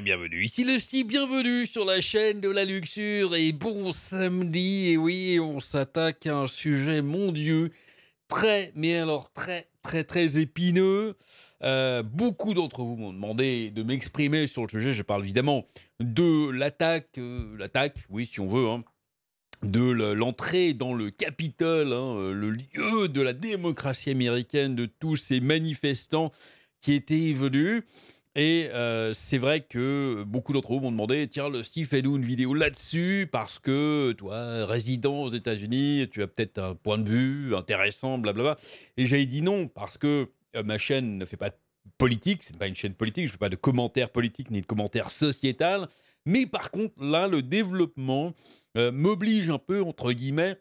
bienvenue. Ici le Steve, bienvenue sur la chaîne de la luxure et bon samedi. Et oui, on s'attaque à un sujet, mon Dieu, très, mais alors très épineux. Beaucoup d'entre vous m'ont demandé de m'exprimer sur le sujet. Je parle évidemment de l'attaque, oui, si on veut, hein, de l'entrée dans le Capitole, hein, le lieu de la démocratie américaine, de tous ces manifestants qui étaient venus. Et c'est vrai que beaucoup d'entre vous m'ont demandé: «Tiens, le Steve, fais-nous une vidéo là-dessus parce que toi, résident aux États-Unis, tu as peut-être un point de vue intéressant, blablabla». Et j'avais dit non parce que, ma chaîne ne fait pas de politique, c'est pas une chaîne politique, je fais pas de commentaires politiques ni de commentaires sociétal. Mais par contre, là, le développement, m'oblige un peu, entre guillemets,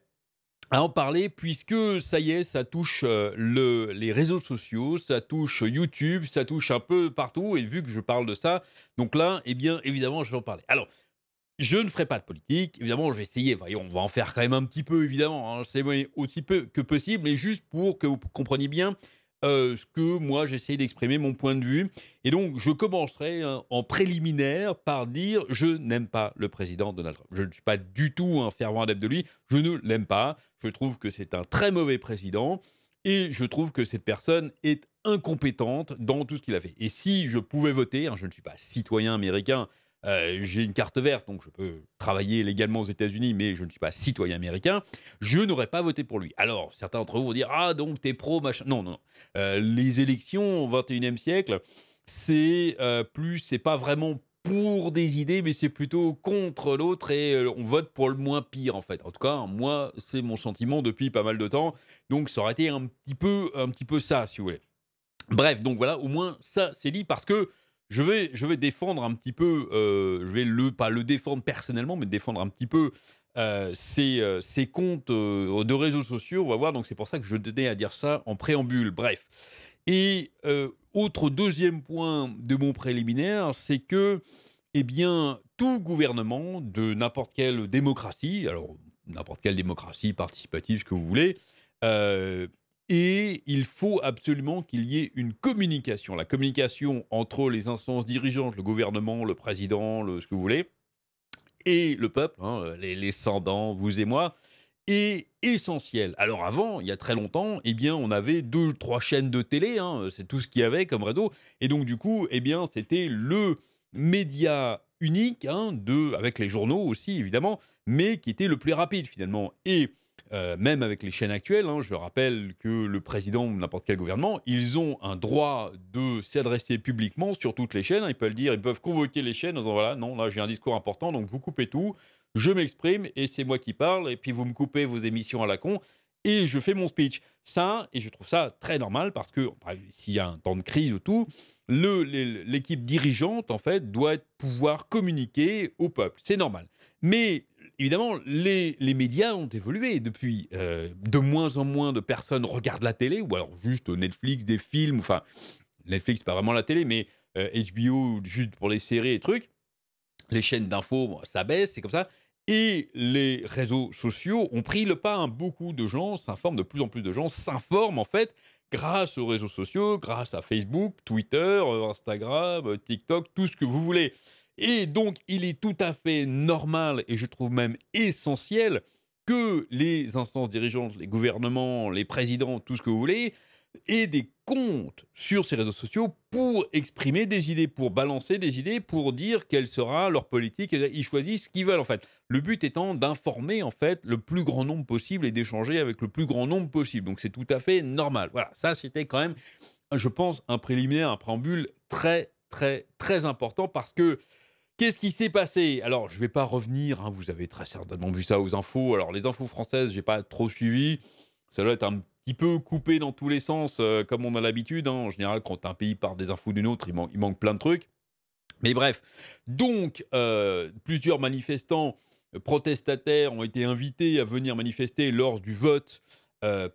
à en parler puisque ça y est, ça touche, les réseaux sociaux, ça touche YouTube, ça touche un peu partout et vu que je parle de ça, donc là, eh bien, évidemment, je vais en parler. Alors, je ne ferai pas de politique, évidemment, je vais essayer, voyons, on va en faire quand même un petit peu évidemment, hein, c'est oui, aussi peu que possible, mais juste pour que vous compreniez bien, ce que moi j'essaye d'exprimer, mon point de vue. Et donc je commencerai, hein, en préliminaire par dire: «Je n'aime pas le président Donald Trump». Je ne suis pas du tout un fervent adepte de lui, je ne l'aime pas. Je trouve que c'est un très mauvais président et je trouve que cette personne est incompétente dans tout ce qu'il a fait. Et si je pouvais voter, hein, je ne suis pas citoyen américain. J'ai une carte verte, donc je peux travailler légalement aux États-Unis, mais je ne suis pas citoyen américain. Je n'aurais pas voté pour lui. Alors, certains d'entre vous vont dire: «Ah, donc t'es pro, machin». Non, non, non. Les élections au 21e siècle, c'est pas vraiment pour des idées, mais c'est plutôt contre l'autre et on vote pour le moins pire, en fait. En tout cas, moi, c'est mon sentiment depuis pas mal de temps. Donc ça aurait été un petit peu ça, si vous voulez. Bref, donc voilà, au moins ça, c'est dit parce que je vais défendre un petit peu, je vais pas le défendre personnellement, mais défendre un petit peu, ces comptes, de réseaux sociaux, on va voir, donc c'est pour ça que je tenais à dire ça en préambule, bref. Et autre deuxième point de mon préliminaire, c'est que, eh bien, tout gouvernement de n'importe quelle démocratie, alors n'importe quelle démocratie participative, ce que vous voulez, heu et il faut absolument qu'il y ait une communication. La communication entre les instances dirigeantes, le gouvernement, le président, ce que vous voulez, et le peuple, hein, les sans-dents, vous et moi, est essentielle. Alors avant, il y a très longtemps, eh bien, on avait deux, trois chaînes de télé, hein, c'est tout ce qu'il y avait comme réseau. Et donc du coup, eh bien, c'était le média unique, hein, avec les journaux aussi évidemment, mais qui était le plus rapide finalement. Et même avec les chaînes actuelles, hein, je rappelle que le président ou n'importe quel gouvernement, ils ont un droit de s'adresser publiquement sur toutes les chaînes, hein. Ils peuvent le dire, ils peuvent convoquer les chaînes en disant: «Voilà, non, là j'ai un discours important, donc vous coupez tout, je m'exprime et c'est moi qui parle et puis vous me coupez vos émissions à la con et je fais mon speech». Ça, et je trouve ça très normal parce que, par exemple, s'il y a un temps de crise ou tout, l'équipe dirigeante, en fait, doit pouvoir communiquer au peuple. C'est normal. Mais évidemment, les médias ont évolué depuis. De moins en moins de personnes regardent la télé ou alors juste Netflix, des films. Enfin, Netflix, c'est pas vraiment la télé, mais HBO, juste pour les séries et trucs. Les chaînes d'infos, bon, ça baisse, c'est comme ça. Et les réseaux sociaux ont pris le pas, hein. Beaucoup de gens s'informent, de plus en plus de gens s'informent, en fait, grâce aux réseaux sociaux, grâce à Facebook, Twitter, Instagram, TikTok, tout ce que vous voulez. Et donc, il est tout à fait normal, et je trouve même essentiel, que les instances dirigeantes, les gouvernements, les présidents, tout ce que vous voulez, et des comptes sur ces réseaux sociaux pour exprimer des idées, pour balancer des idées, pour dire quelle sera leur politique. Et ils choisissent ce qu'ils veulent, en fait. Le but étant d'informer, en fait, le plus grand nombre possible et d'échanger avec le plus grand nombre possible. Donc c'est tout à fait normal. Voilà, ça c'était quand même, je pense, un préliminaire, un préambule très important parce que qu'est-ce qui s'est passé? Alors, je ne vais pas revenir, hein, vous avez très certainement vu ça aux infos. Alors, les infos françaises, j'ai pas trop suivi. Ça doit être un petit peu coupé dans tous les sens, comme on a l'habitude, hein. En général, quand un pays part des infos d'une autre, il manque plein de trucs. Mais bref, donc plusieurs manifestants, protestataires ont été invités à venir manifester lors du vote,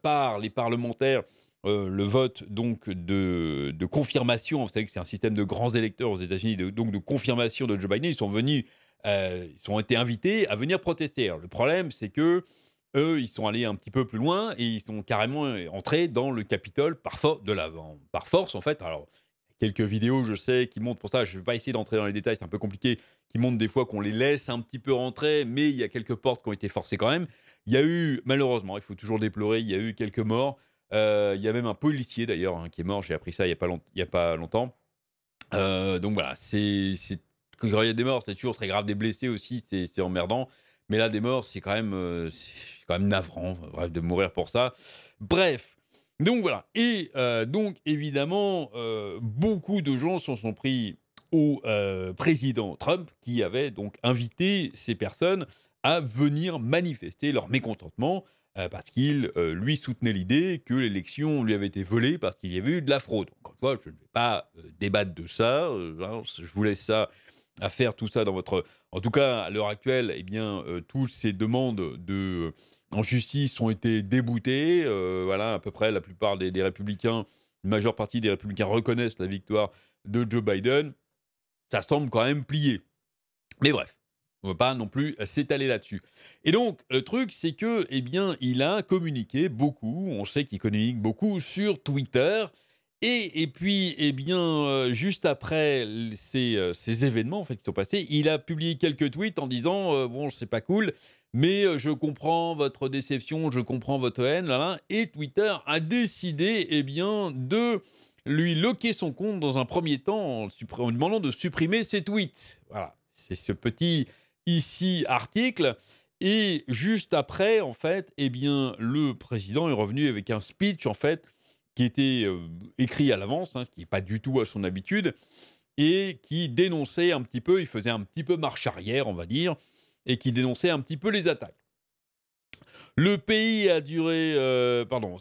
par les parlementaires, le vote donc de confirmation. Vous savez que c'est un système de grands électeurs aux États-Unis, donc de confirmation de Joe Biden. Ils ont été invités à venir protester. Alors le problème, c'est que eux, ils sont allés un petit peu plus loin et ils sont carrément entrés dans le Capitole par force, en fait. Alors quelques vidéos, je sais, qui montrent pour ça, je ne vais pas essayer d'entrer dans les détails, c'est un peu compliqué, qui montrent des fois qu'on les laisse un petit peu rentrer, mais il y a quelques portes qui ont été forcées quand même. Il y a eu, malheureusement, il faut toujours déplorer, il y a eu quelques morts. Il y a même un policier d'ailleurs hein, qui est mort, j'ai appris ça il y a pas longtemps. Donc voilà, quand il y a des morts, c'est toujours très grave. Des blessés aussi, c'est emmerdant. Mais là, des morts, c'est quand même navrant, bref, de mourir pour ça. Bref, donc voilà. Et donc, évidemment, beaucoup de gens s'en sont pris au président Trump, qui avait donc invité ces personnes à venir manifester leur mécontentement, parce qu'il, lui, soutenait l'idée que l'élection lui avait été volée parce qu'il y avait eu de la fraude. Encore une fois, je ne vais pas débattre de ça, hein, je vous laisse ça à faire tout ça dans votre... En tout cas, à l'heure actuelle, eh bien, toutes ces demandes en justice ont été déboutées. Voilà, à peu près la plupart des républicains, une majeure partie des républicains reconnaissent la victoire de Joe Biden. Ça semble quand même plié. Mais bref, on ne va pas non plus s'étaler là-dessus. Et donc, le truc, c'est que, eh bien, il a communiqué beaucoup. On sait qu'il communique beaucoup sur Twitter. Et puis, eh bien, juste après ces événements en fait, qui sont passés, il a publié quelques tweets en disant bon, c'est pas cool, mais je comprends votre déception, je comprends votre haine, là, là. Et Twitter a décidé eh bien, de lui loquer son compte dans un premier temps en lui demandant de supprimer ses tweets. Voilà, c'est ce petit ici article. Et juste après, en fait, eh bien, le président est revenu avec un speech, en fait, qui était écrit à l'avance, hein, ce qui n'est pas du tout à son habitude, et qui dénonçait un petit peu, il faisait un petit peu marche arrière, on va dire, et qui dénonçait un petit peu les attaques. Le pays a duré,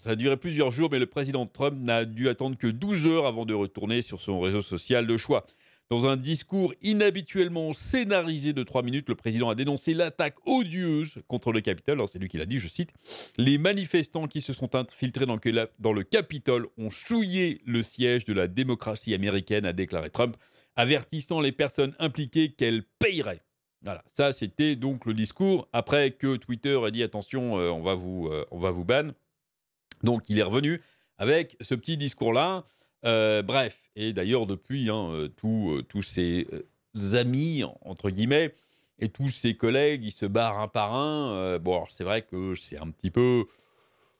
ça a duré plusieurs jours, mais le président Trump n'a dû attendre que 12 heures avant de retourner sur son réseau social de choix. Dans un discours inhabituellement scénarisé de 3 minutes, le président a dénoncé l'attaque odieuse contre le Capitole. Alors c'est lui qui l'a dit, je cite. Les manifestants qui se sont infiltrés dans le Capitole ont souillé le siège de la démocratie américaine, a déclaré Trump, avertissant les personnes impliquées qu'elles paieraient. Voilà, ça c'était donc le discours après que Twitter a dit attention, on va vous ban. Donc il est revenu avec ce petit discours-là. Bref, et d'ailleurs depuis, hein, tous ses amis, entre guillemets, et tous ses collègues, ils se barrent un par un. Bon, alors c'est vrai que c'est un petit peu...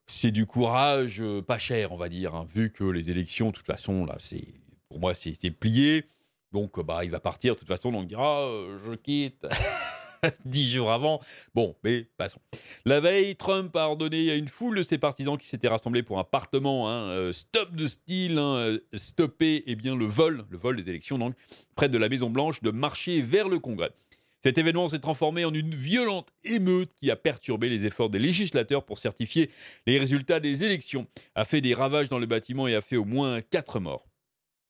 C'est du courage pas cher, on va dire, hein, vu que les élections, de toute façon, là, pour moi, c'est plié. Donc, bah, il va partir, de toute façon, donc il dira je quitte 10 jours avant. Bon, mais passons. La veille, Trump a ordonné à une foule de ses partisans qui s'étaient rassemblés pour un parlement, hein, stop de style, hein, stopper eh bien, le vol des élections, donc, près de la Maison-Blanche, de marcher vers le Congrès. Cet événement s'est transformé en une violente émeute qui a perturbé les efforts des législateurs pour certifier les résultats des élections, a fait des ravages dans le bâtiment et a fait au moins 4 morts.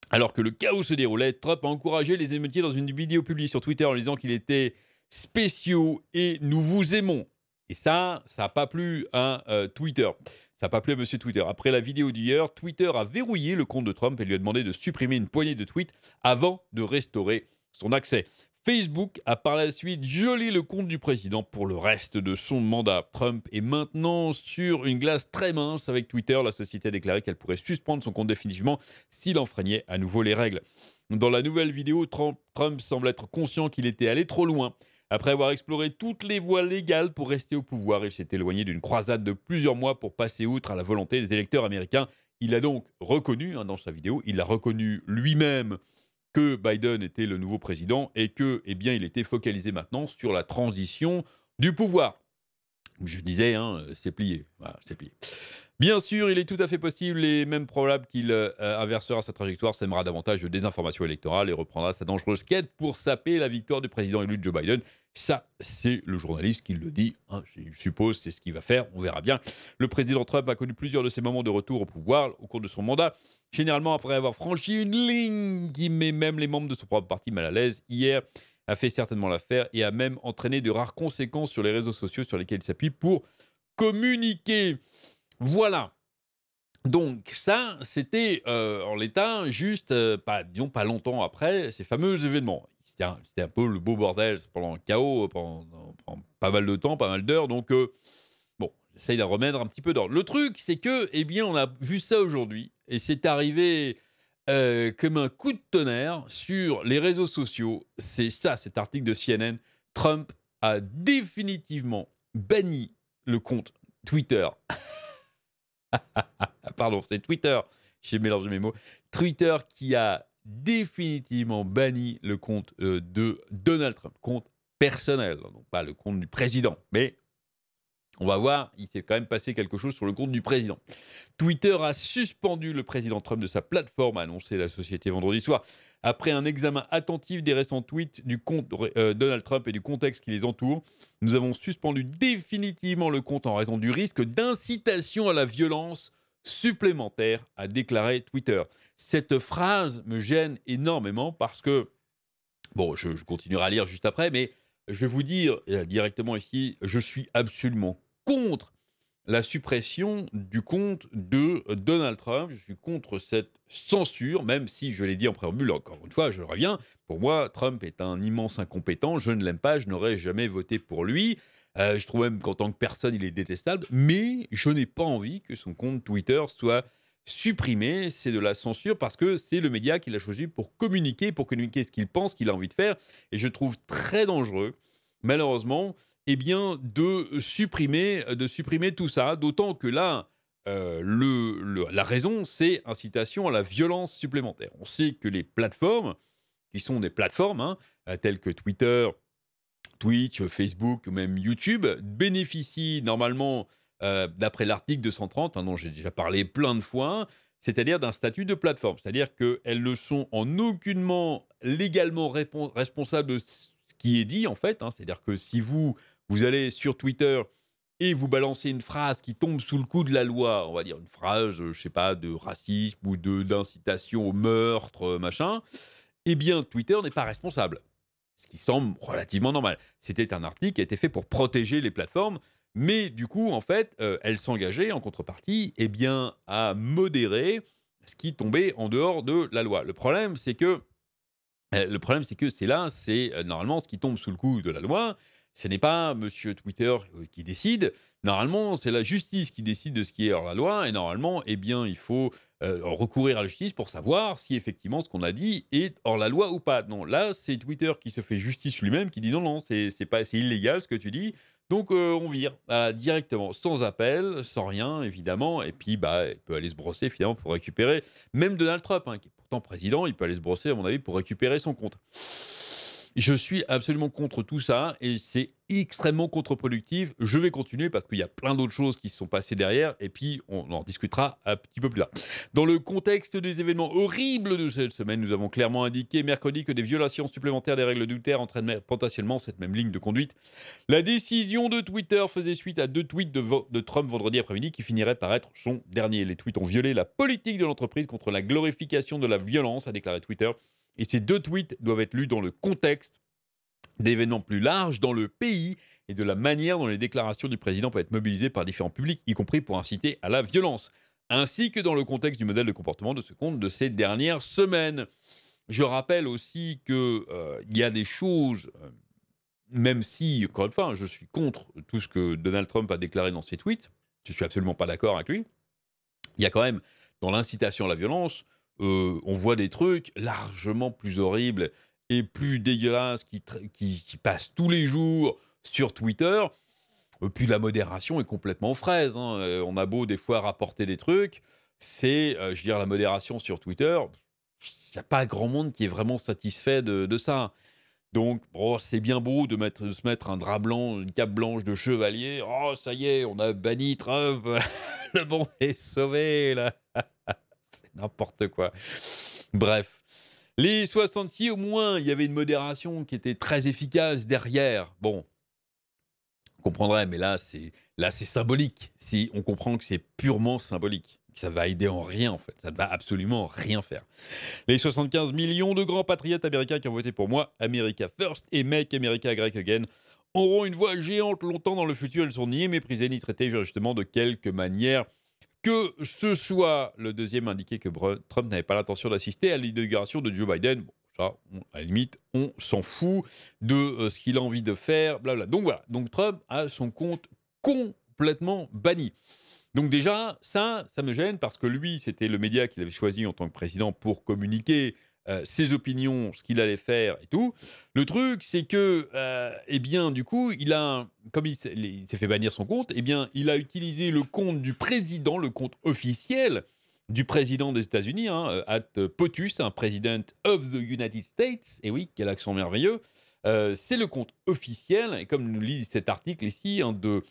Alors que le chaos se déroulait, Trump a encouragé les émeutiers dans une vidéo publiée sur Twitter en disant qu'il était spéciaux et nous vous aimons. Et ça n'a pas plu à Twitter. Ça n'a pas plu à monsieur Twitter. Après la vidéo d'hier, Twitter a verrouillé le compte de Trump et lui a demandé de supprimer une poignée de tweets avant de restaurer son accès. Facebook a par la suite gelé le compte du président pour le reste de son mandat. Trump est maintenant sur une glace très mince avec Twitter. La société a déclaré qu'elle pourrait suspendre son compte définitivement s'il enfreignait à nouveau les règles. Dans la nouvelle vidéo, Trump semble être conscient qu'il était allé trop loin. Après avoir exploré toutes les voies légales pour rester au pouvoir, il s'est éloigné d'une croisade de plusieurs mois pour passer outre à la volonté des électeurs américains. Il a donc reconnu, hein, dans sa vidéo, il a reconnu lui-même que Biden était le nouveau président et que, eh bien, il était focalisé maintenant sur la transition du pouvoir. Je disais, hein, c'est plié. Voilà, c'est plié. Bien sûr, il est tout à fait possible et même probable qu'il inversera sa trajectoire, sèmera davantage de désinformation électorale et reprendra sa dangereuse quête pour saper la victoire du président élu Joe Biden. Ça, c'est le journaliste qui le dit. Hein, je suppose c'est ce qu'il va faire. On verra bien. Le président Trump a connu plusieurs de ses moments de retour au pouvoir au cours de son mandat. Généralement, après avoir franchi une ligne qui met même les membres de son propre parti mal à l'aise, hier a fait certainement l'affaire et a même entraîné de rares conséquences sur les réseaux sociaux sur lesquels il s'appuie pour communiquer. Voilà. Donc ça, c'était en l'état juste, disons pas longtemps après ces fameux événements. C'était un peu le beau bordel pendant le chaos, pendant pas mal de temps, pas mal d'heures. Donc bon, j'essaye de remettre un petit peu d'ordre. Le truc, c'est que, eh bien, on a vu ça aujourd'hui et c'est arrivé comme un coup de tonnerre sur les réseaux sociaux. C'est ça, cet article de CNN. Trump a définitivement banni le compte Twitter. Pardon, c'est Twitter. J'ai mélangé mes mots. Twitter qui a définitivement banni le compte de Donald Trump. Compte personnel, donc pas le compte du président. Mais on va voir, il s'est quand même passé quelque chose sur le compte du président. Twitter a suspendu le président Trump de sa plateforme, a annoncé la société vendredi soir. Après un examen attentif des récents tweets du compte Donald Trump et du contexte qui les entoure, nous avons suspendu définitivement le compte en raison du risque d'incitation à la violence supplémentaire, a déclaré Twitter. Cette phrase me gêne énormément parce que, bon, je continuerai à lire juste après, mais je vais vous dire directement ici, je suis absolument contre la suppression du compte de Donald Trump. Je suis contre cette censure, même si je l'ai dit en préambule, encore une fois, je reviens. Pour moi, Trump est un immense incompétent. Je ne l'aime pas, je n'aurais jamais voté pour lui. Je trouve même qu'en tant que personne, il est détestable. Mais je n'ai pas envie que son compte Twitter soit supprimé. C'est de la censure parce que c'est le média qu'il a choisi pour communiquer ce qu'il pense, qu'il a envie de faire. Et je trouve très dangereux, malheureusement, eh bien, de supprimer tout ça. D'autant que là, la raison, c'est incitation à la violence supplémentaire. On sait que les plateformes, qui sont des plateformes, telles que Twitter, Twitch, Facebook ou même YouTube, bénéficient normalement, d'après l'article 230, dont j'ai déjà parlé plein de fois, c'est-à-dire d'un statut de plateforme. C'est-à-dire qu'elles ne sont en aucunement légalement responsables de ce qui est dit, en fait. C'est-à-dire que si vous allez sur Twitter et vous balancez une phrase qui tombe sous le coup de la loi, on va dire une phrase, je sais pas, de racisme ou d'incitation au meurtre, machin, eh bien, Twitter n'est pas responsable. Ce qui semble relativement normal. C'était un article qui a été fait pour protéger les plateformes, mais du coup, en fait, elle s'engageait en contrepartie, eh bien, à modérer ce qui tombait en dehors de la loi. Le problème, c'est que normalement ce qui tombe sous le coup de la loi. Ce n'est pas monsieur Twitter qui décide. Normalement, c'est la justice qui décide de ce qui est hors la loi. Et normalement, eh bien, il faut recourir à la justice pour savoir si effectivement ce qu'on a dit est hors la loi ou pas. Non, là, c'est Twitter qui se fait justice lui-même, qui dit non, non, c'est illégal ce que tu dis. Donc, on vire directement, sans appel, sans rien, évidemment. Et puis, bah, il peut aller se brosser finalement pour récupérer. Même Donald Trump, qui est pourtant président, il peut aller se brosser, à mon avis, pour récupérer son compte. Je suis absolument contre tout ça et c'est extrêmement contre-productif. Je vais continuer parce qu'il y a plein d'autres choses qui se sont passées derrière et puis on en discutera un petit peu plus tard. Dans le contexte des événements horribles de cette semaine, nous avons clairement indiqué mercredi que des violations supplémentaires des règles d'Uther entraîneraient potentiellement cette même ligne de conduite. La décision de Twitter faisait suite à 2 tweets de Trump vendredi après-midi qui finiraient par être son dernier. Les tweets ont violé la politique de l'entreprise contre la glorification de la violence, a déclaré Twitter. Et ces 2 tweets doivent être lus dans le contexte d'événements plus larges dans le pays et de la manière dont les déclarations du président peuvent être mobilisées par différents publics, y compris pour inciter à la violence, ainsi que dans le contexte du modèle de comportement de ce compte de ces dernières semaines. Je rappelle aussi qu'il y a des choses, même si, encore une fois, je suis contre tout ce que Donald Trump a déclaré dans ses tweets, je ne suis absolument pas d'accord avec lui, il y a quand même, dans l'incitation à la violence, on voit des trucs largement plus horribles et plus dégueulasses qui passent tous les jours sur Twitter. Puis la modération est complètement fraise. On a beau des fois rapporter des trucs, je veux dire, la modération sur Twitter, il n'y a pas grand monde qui est vraiment satisfait de ça. Donc, c'est bien beau de se mettre un drap blanc, une cape blanche de chevalier. Oh, ça y est, on a banni Trump. Le monde est sauvé, là. C'est n'importe quoi. Bref. Les 66, au moins, il y avait une modération qui était très efficace derrière. Bon, on comprendrait, mais là, c'est symbolique. Si on comprend que c'est purement symbolique. Ça va aider en rien, en fait. Ça ne va absolument rien faire. Les 75 millions de grands patriotes américains qui ont voté pour moi, America First et Make America Great Again, auront une voix géante longtemps dans le futur. Elles sont ni méprisées ni traitées justement de quelque manière que ce soit. Le deuxième indiquait que Trump n'avait pas l'intention d'assister à l'inauguration de Joe Biden. Bon, ça, à la limite, on s'en fout de ce qu'il a envie de faire, blabla. Donc voilà, donc Trump a son compte complètement banni. Donc déjà, ça me gêne parce que lui, c'était le média qu'il avait choisi en tant que président pour communiquer ses opinions, ce qu'il allait faire et tout. Le truc, c'est que, eh bien, du coup, comme il s'est fait bannir son compte, eh bien, il a utilisé le compte du président, le compte officiel du président des États-Unis, hein, @POTUS, un President of the United States. Et oui, quel accent merveilleux. C'est le compte officiel, et comme nous lit cet article ici, hein, de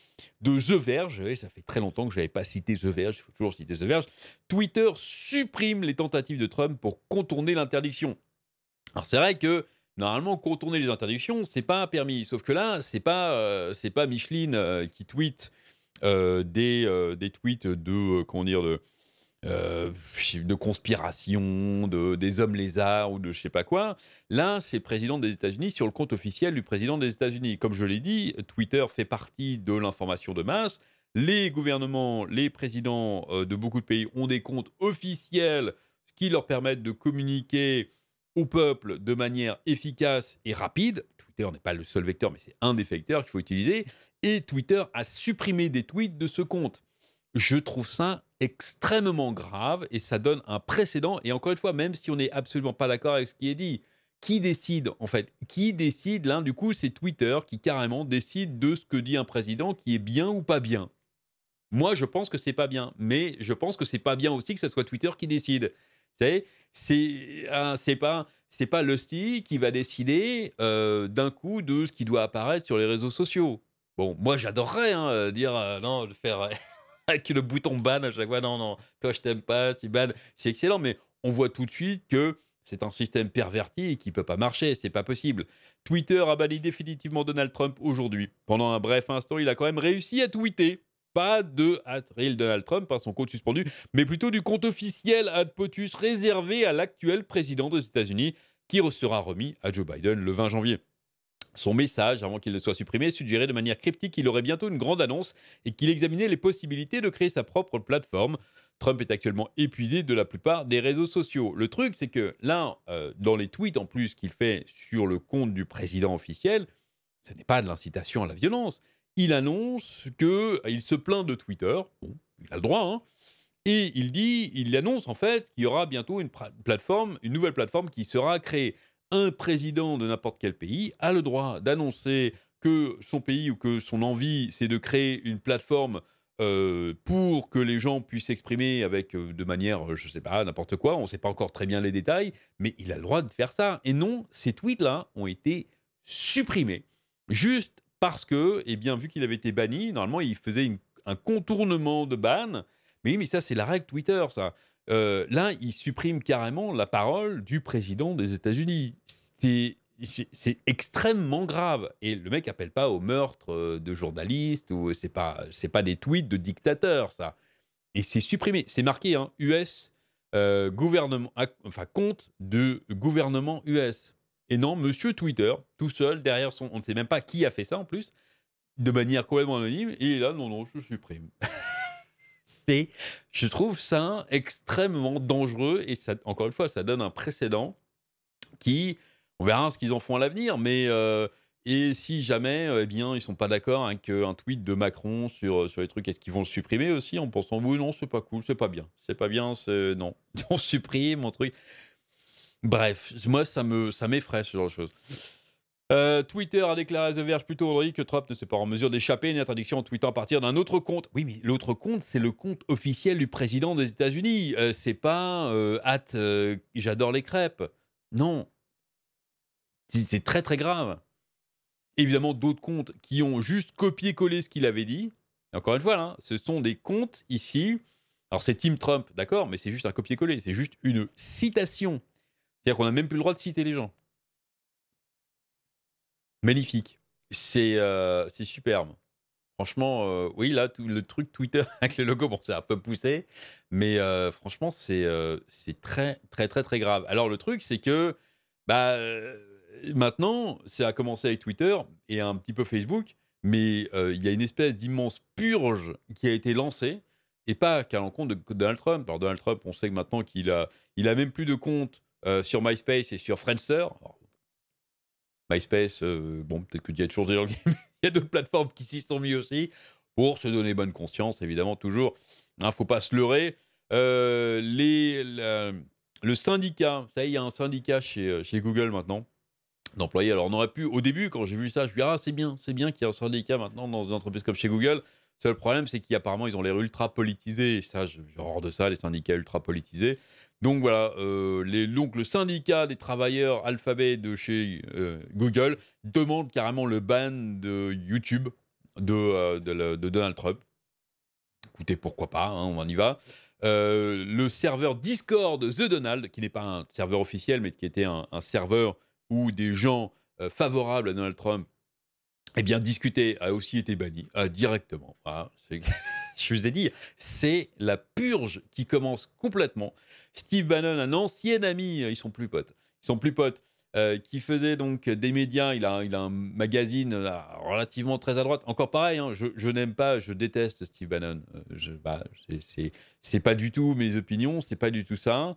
The Verge, et ça fait très longtemps que je n'avais pas cité The Verge, il faut toujours citer The Verge, Twitter supprime les tentatives de Trump pour contourner l'interdiction. Alors c'est vrai que normalement contourner les interdictions, c'est pas permis, sauf que là, c'est pas Micheline qui tweet des tweets de comment dire de conspiration, des hommes lézards ou de je sais pas quoi. Là, c'est le président des États-Unis sur le compte officiel du président des États-Unis. Comme je l'ai dit, Twitter fait partie de l'information de masse. Les gouvernements, les présidents de beaucoup de pays ont des comptes officiels qui leur permettent de communiquer au peuple de manière efficace et rapide. Twitter n'est pas le seul vecteur, mais c'est un des vecteurs qu'il faut utiliser. Et Twitter a supprimé des tweets de ce compte. Je trouve ça extrêmement grave et ça donne un précédent. Et encore une fois, même si on n'est absolument pas d'accord avec ce qui est dit, qui décide en fait? Qui décide là? Du coup, c'est Twitter qui carrément décide de ce que dit un président qui est bien ou pas bien. Moi, je pense que c'est pas bien, mais je pense que c'est pas bien aussi que ce soit Twitter qui décide. Vous savez, c'est pas Lusty qui va décider d'un coup de ce qui doit apparaître sur les réseaux sociaux. Bon, moi j'adorerais hein, dire non, de faire avec le bouton ban à chaque fois. Non, non, toi je t'aime pas, tu ban. C'est excellent, mais on voit tout de suite que c'est un système perverti et qui peut pas marcher. C'est pas possible. Twitter a banni définitivement Donald Trump aujourd'hui. Pendant un bref instant, il a quand même réussi à tweeter. Pas de @real Donald Trump par son compte suspendu, mais plutôt du compte officiel @POTUS réservé à l'actuel président des États-Unis qui sera remis à Joe Biden le 20 janvier. Son message, avant qu'il ne soit supprimé, suggérait de manière cryptique qu'il aurait bientôt une grande annonce et qu'il examinait les possibilités de créer sa propre plateforme. Trump est actuellement épuisé de la plupart des réseaux sociaux. Le truc, c'est que là, dans les tweets en plus qu'il fait sur le compte du président officiel, ce n'est pas de l'incitation à la violence. Il annonce qu'il se plaint de Twitter. Bon, il a le droit, hein. Et il annonce en fait qu'il y aura bientôt une nouvelle plateforme qui sera créée. Un président de n'importe quel pays a le droit d'annoncer que son pays ou que son envie, c'est de créer une plateforme pour que les gens puissent s'exprimer avec, de manière, je ne sais pas, n'importe quoi. On ne sait pas encore très bien les détails, mais il a le droit de faire ça. Et non, ces tweets-là ont été supprimés. Juste parce que, eh bien, vu qu'il avait été banni, normalement, il faisait un contournement de ban. Mais oui, mais ça, c'est la règle Twitter, ça. Là, il supprime carrément la parole du président des États-Unis. C'est extrêmement grave. Et le mec appelle pas au meurtre de journalistes ou c'est pas des tweets de dictateurs, ça. Et c'est supprimé. C'est marqué, hein, US, gouvernement, enfin, compte de gouvernement US. Et non, monsieur Twitter, tout seul, derrière son. On ne sait même pas qui a fait ça en plus, de manière complètement anonyme. Et là, non, non, je supprime. Je trouve ça extrêmement dangereux et ça, encore une fois, ça donne un précédent qui, on verra ce qu'ils en font à l'avenir, mais et si jamais, eh bien, ils sont pas d'accord avec un tweet de Macron sur les trucs, est-ce qu'ils vont le supprimer aussi en pensant oui, non, c'est pas cool, c'est pas bien, non, on supprime mon truc. Bref, moi ça m'effraie ce genre de choses. Twitter a déclaré à The Verge plus tôt aujourd'hui que Trump ne serait pas en mesure d'échapper à une interdiction en tweetant à partir d'un autre compte. Oui, mais l'autre compte, c'est le compte officiel du président des États-Unis. C'est pas j'adore les crêpes. Non, c'est très très grave. Évidemment, d'autres comptes qui ont juste copié-collé ce qu'il avait dit. Et encore une fois, là, ce sont des comptes ici. Alors c'est Team Trump, d'accord, mais c'est juste un copier-coller. C'est juste une citation. C'est-à-dire qu'on n'a même plus le droit de citer les gens. Magnifique. C'est superbe. Franchement, oui, là, tout le truc Twitter avec les logos, bon, c'est un peu poussé, mais franchement, c'est très, très, très, très grave. Alors, le truc, c'est que bah, maintenant, ça a commencé avec Twitter et un petit peu Facebook, mais il y a une espèce d'immense purge qui a été lancée, et pas qu'à l'encontre de Donald Trump. Alors, Donald Trump, on sait que maintenant il a même plus de compte sur MySpace et sur Friendster. Alors, MySpace, bon, peut-être qu'il y a toujours des gens il y a d'autres plateformes qui s'y sont mis aussi. pour se donner bonne conscience, évidemment, toujours. Il ne faut pas se leurrer. Le syndicat, ça y est, il y a un syndicat chez Google maintenant, d'employés. Alors, on aurait pu, au début, quand j'ai vu ça, je me dis, ah, c'est bien qu'il y ait un syndicat maintenant dans une entreprise comme chez Google. Seul problème, c'est qu'apparemment, ils ont l'air ultra politisés. Et ça, j'ai horreur de ça, les syndicats ultra politisés. Donc voilà, donc le syndicat des travailleurs Alphabet de chez Google demande carrément le ban de YouTube de Donald Trump. Écoutez, pourquoi pas, hein, on y va. Le serveur Discord The Donald, qui n'est pas un serveur officiel, mais qui était un serveur où des gens favorables à Donald Trump eh bien, discuter a aussi été banni directement. Voilà, je vous ai dit, c'est la purge qui commence complètement. Steve Bannon, un ancien ami, ils sont plus potes. Ils sont plus potes. Qui faisait donc des médias. Il a un magazine relativement très à droite. Encore pareil, hein, je n'aime pas, je déteste Steve Bannon. C'est pas du tout mes opinions, c'est pas du tout ça.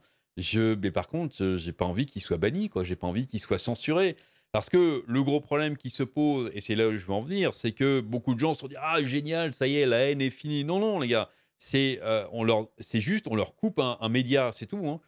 Mais par contre, j'ai pas envie qu'il soit banni, quoi. J'ai pas envie qu'il soit censuré. Parce que le gros problème qui se pose, et c'est là où je veux en venir, c'est que beaucoup de gens se sont dit ah génial, ça y est, la haine est finie. Non, non, les gars, c'est juste, on leur coupe un média, c'est tout. Hein.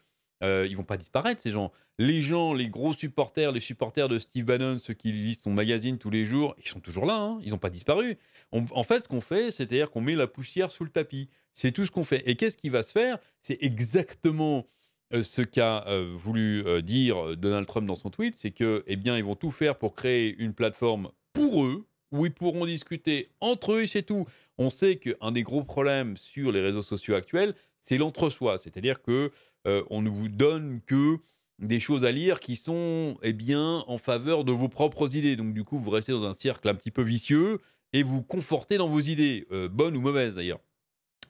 Ils vont pas disparaître, ces gens. Les gens, les gros supporters, les supporters de Steve Bannon, ceux qui lisent son magazine tous les jours, ils sont toujours là, hein, ils n'ont pas disparu. En fait, ce qu'on fait, c'est-à-dire qu'on met la poussière sous le tapis. C'est tout ce qu'on fait. Et qu'est-ce qui va se faire? C'est exactement ce qu'a voulu dire Donald Trump dans son tweet, c'est que, eh bien, ils vont tout faire pour créer une plateforme pour eux, où ils pourront discuter entre eux et c'est tout. On sait qu'un des gros problèmes sur les réseaux sociaux actuels, c'est l'entre-soi, c'est-à-dire que on ne vous donne que des choses à lire qui sont, eh bien, en faveur de vos propres idées. Donc, du coup, vous restez dans un cercle un petit peu vicieux et vous confortez dans vos idées, bonnes ou mauvaises d'ailleurs.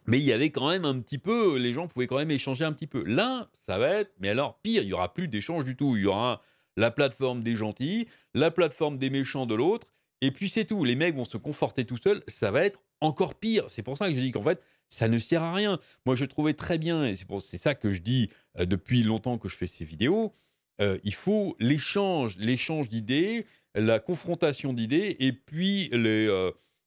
Mais il y avait quand même un petit peu, les gens pouvaient quand même échanger un petit peu. Là, ça va être, mais alors pire, il y aura plus d'échange du tout. Il y aura la plateforme des gentils, la plateforme des méchants de l'autre, et puis c'est tout. Les mecs vont se conforter tout seuls, ça va être encore pire. C'est pour ça que je dis qu'en fait, ça ne sert à rien. Moi, je trouvais très bien, et c'est ça que je dis depuis longtemps que je fais ces vidéos, il faut l'échange d'idées, la confrontation d'idées, et puis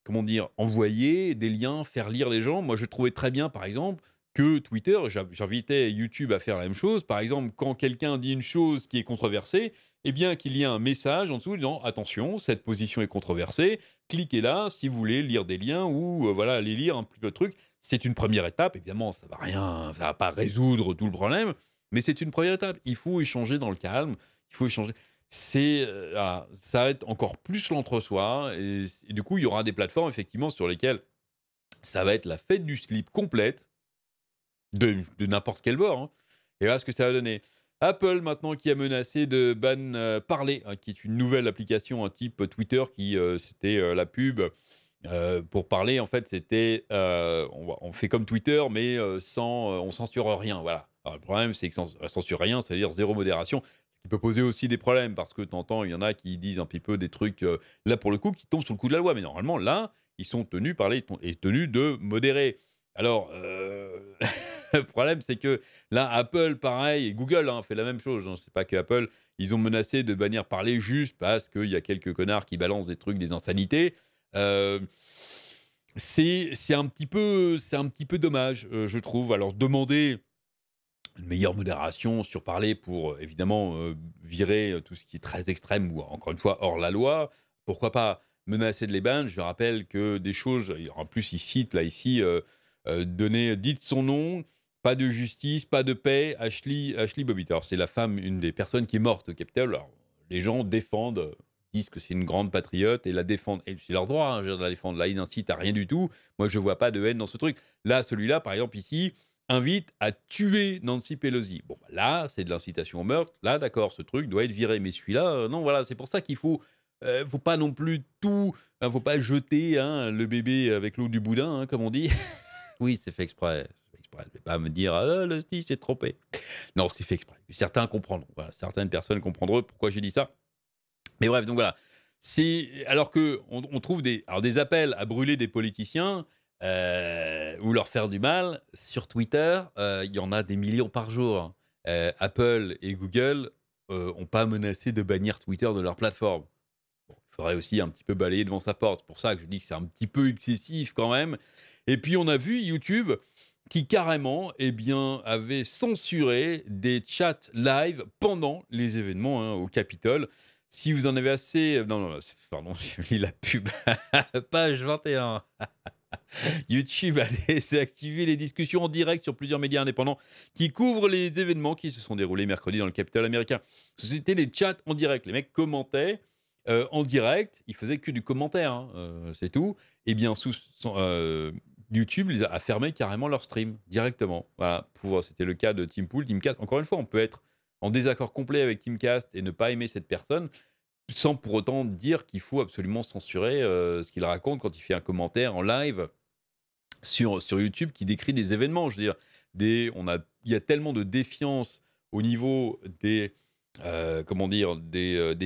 comment dire, envoyer des liens, faire lire les gens. Moi, je trouvais très bien, par exemple, que Twitter, j'invitais YouTube à faire la même chose. Par exemple, quand quelqu'un dit une chose qui est controversée, eh bien, qu'il y ait un message en dessous disant attention, cette position est controversée. Cliquez là si vous voulez lire des liens ou voilà, aller lire un petit peu de trucs. C'est une première étape. Évidemment, ça va pas résoudre tout le problème, mais c'est une première étape. Il faut échanger dans le calme. Il faut échanger. Voilà, ça va être encore plus l'entre-soi et du coup, il y aura des plateformes effectivement sur lesquelles ça va être la fête du slip complète de n'importe quel bord, hein. Et voilà ce que ça va donner. Apple maintenant qui a menacé de ban Parler, hein, qui est une nouvelle application, un type Twitter qui c'était la pub pour parler. En fait, c'était on fait comme Twitter, mais sans on censure rien. Voilà. Alors, le problème, c'est que censure rien, ça veut dire zéro modération. Ce qui peut poser aussi des problèmes parce que de temps en temps, il y en a qui disent un petit peu des trucs là pour le coup qui tombent sous le coup de la loi. Mais normalement, là, ils sont tenus tenus de modérer. Alors, le problème, c'est que là, Apple, pareil, et Google hein, fait la même chose. Hein, c'est pas que Apple, ils ont menacé de bannir Parler juste parce qu'il y a quelques connards qui balancent des trucs, des insanités. Euh, c'est un petit peu dommage, je trouve. Alors, demander une meilleure modération sur Parler pour évidemment virer tout ce qui est très extrême ou encore une fois hors la loi, pourquoi pas menacer de les ban. Je rappelle que des choses, en plus, il cite là ici, dites son nom. Pas de justice, pas de paix. Ashley Bobbitt. Alors, c'est la femme, une des personnes qui est morte au Capitole. Alors, les gens défendent, disent que c'est une grande patriote et la défendent. Et c'est leur droit hein, de la défendre. Là, il n'incite à rien du tout. Moi, je ne vois pas de haine dans ce truc. Là, celui-là, par exemple, ici, invite à tuer Nancy Pelosi. Bon, bah, là, c'est de l'incitation au meurtre. Là, d'accord, ce truc doit être viré. Mais celui-là, non, voilà, c'est pour ça qu'il faut pas non plus tout. Faut pas jeter hein, le bébé avec l'eau du boudin, hein, comme on dit. Oui, c'est fait exprès. Je ne vais pas me dire ah, le style s'est trompé. Non, c'est fait exprès. Certains comprendront. Voilà, certaines personnes comprendront pourquoi j'ai dit ça. Mais bref, donc voilà. Alors que on trouve des appels à brûler des politiciens ou leur faire du mal sur Twitter. Il y en a des millions par jour. Apple et Google n'ont pas menacé de bannir Twitter de leur plateforme. Bon, faudrait aussi un petit peu balayer devant sa porte. C'est pour ça que je dis que c'est un petit peu excessif quand même. Et puis on a vu YouTube qui carrément, eh bien, avait censuré des chats live pendant les événements hein, au Capitole. Si vous en avez assez... Non, non, pardon, je lis la pub. Page 21. YouTube a désactivé les discussions en direct sur plusieurs médias indépendants qui couvrent les événements qui se sont déroulés mercredi dans le Capitole américain. C'était des chats en direct. Les mecs commentaient en direct. Ils faisaient que du commentaire, hein, c'est tout. Et bien, YouTube a fermé carrément leur stream directement. Voilà, c'était le cas de Timcast. Encore une fois, on peut être en désaccord complet avec Timcast et ne pas aimer cette personne sans pour autant dire qu'il faut absolument censurer ce qu'il raconte quand il fait un commentaire en live sur YouTube qui décrit des événements. Je veux dire, il y a tellement de défiance au niveau des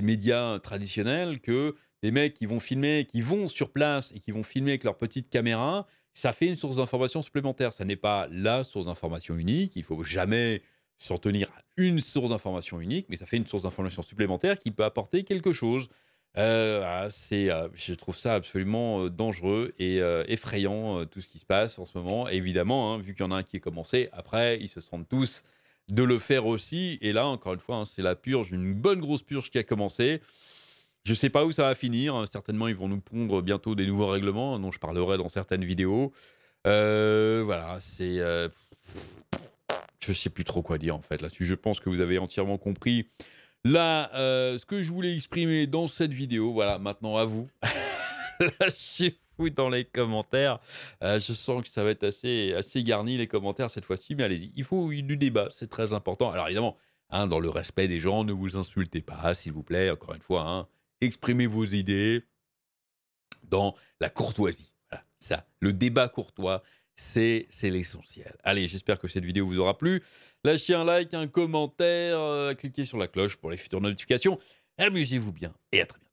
médias traditionnels que des mecs qui vont filmer, qui vont sur place et qui vont filmer avec leur petite caméra, ça fait une source d'information supplémentaire. Ça n'est pas la source d'information unique. Il ne faut jamais s'en tenir à une source d'information unique, mais ça fait une source d'information supplémentaire qui peut apporter quelque chose. Je trouve ça absolument dangereux et effrayant, tout ce qui se passe en ce moment. Et évidemment, hein, vu qu'il y en a un qui est commencé, après, ils se sentent tous de le faire aussi. Et là, encore une fois, hein, c'est la purge, une bonne grosse purge qui a commencé. Je ne sais pas où ça va finir. Certainement, ils vont nous pondre bientôt des nouveaux règlements dont je parlerai dans certaines vidéos. Voilà, je ne sais plus trop quoi dire en fait là-dessus. Je pense que vous avez entièrement compris là ce que je voulais exprimer dans cette vidéo. Voilà, maintenant à vous. Lâchez-vous dans les commentaires. Je sens que ça va être assez garni les commentaires cette fois-ci, mais allez-y. Il faut du débat, c'est très important. Alors évidemment, hein, dans le respect des gens, ne vous insultez pas, s'il vous plaît. Encore une fois, hein, exprimez vos idées dans la courtoisie. Voilà, ça, le débat courtois. C'est l'essentiel. Allez, j'espère que cette vidéo vous aura plu. Lâchez un like, un commentaire, cliquez sur la cloche pour les futures notifications. Amusez-vous bien et à très bientôt.